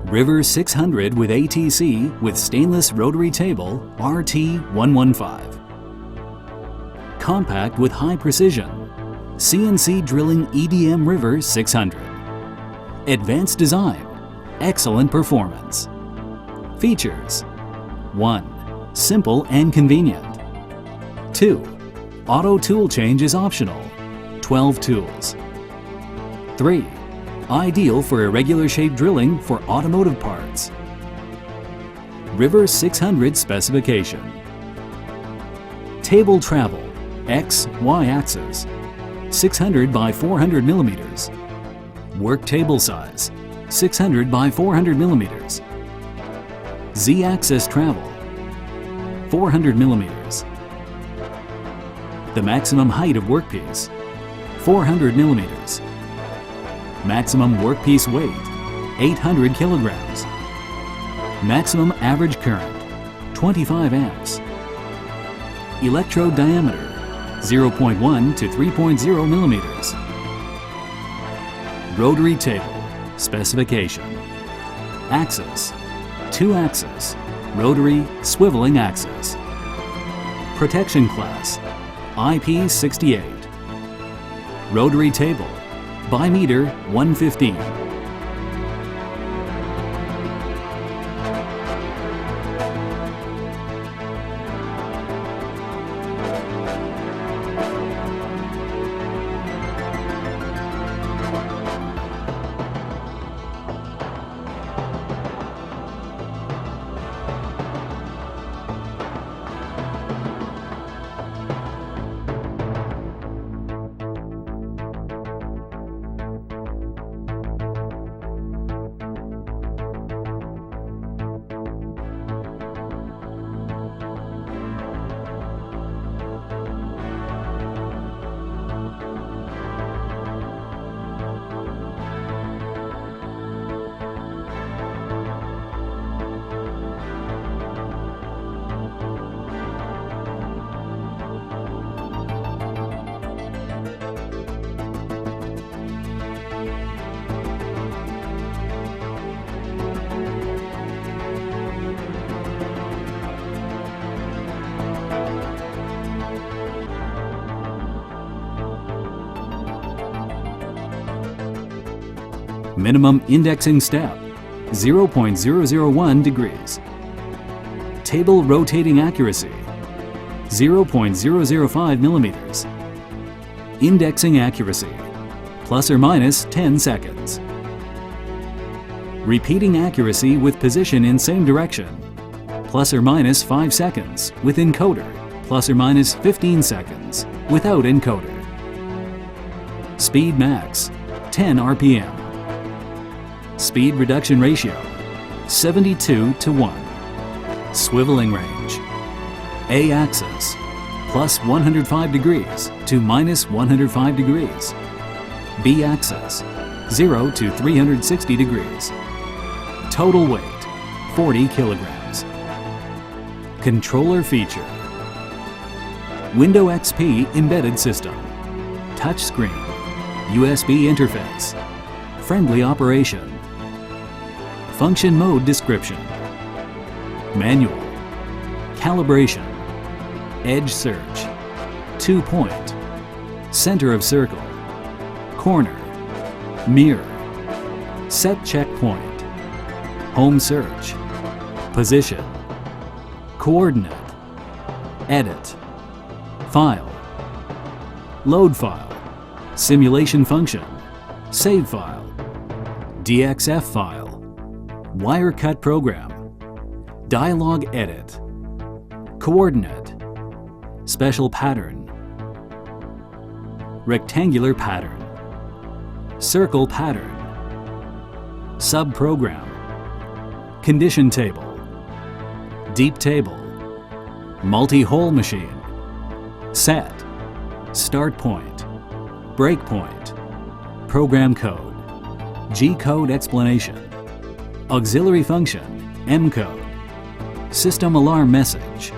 River 600 with ATC with stainless rotary table RT115. Compact with high precision. CNC drilling EDM River 600. Advanced design. Excellent performance. Features: 1. Simple and convenient. 2. Auto tool change is optional. 12 tools. 3. Ideal for irregular shape drilling for automotive parts. River 600 specification. Table travel, X-Y axis, 600 by 400 millimeters. Work table size, 600 by 400 millimeters. Z-axis travel, 400 millimeters. The maximum height of workpiece, 400 millimeters. Maximum workpiece weight, 800 kilograms. Maximum average current, 25 amps. Electrode diameter, 0.1 to 3.0 millimeters. Rotary table, specification. Axis, 2-axis, rotary swiveling axis. Protection class, IP68. Rotary table, by meter 115. Minimum indexing step, 0.001 degrees. Table rotating accuracy, 0.005 millimeters. Indexing accuracy, plus or minus 10 seconds. Repeating accuracy with position in same direction, plus or minus 5 seconds with encoder, plus or minus 15 seconds without encoder. Speed max, 10 RPM. Speed reduction ratio, 72:1. Swiveling range, A-axis, plus 105 degrees to minus 105 degrees. B-axis, 0 to 360 degrees. Total weight, 40 kilograms. Controller feature. Window XP embedded system. Touchscreen. USB interface. Friendly operation. Function mode description. Manual. Calibration. Edge search. 2-point. Center of circle. Corner. Mirror. Set checkpoint. Home search. Position. Coordinate. Edit. File. Load file. Simulation function. Save file. DXF file. Wire cut program. Dialog edit. Coordinate. Special pattern. Rectangular pattern. Circle pattern. Subprogram. Condition table. Deep table. Multi-hole machine. Set. Start point. Break point. Program code. G-code explanation. Auxiliary function, M code. System alarm message.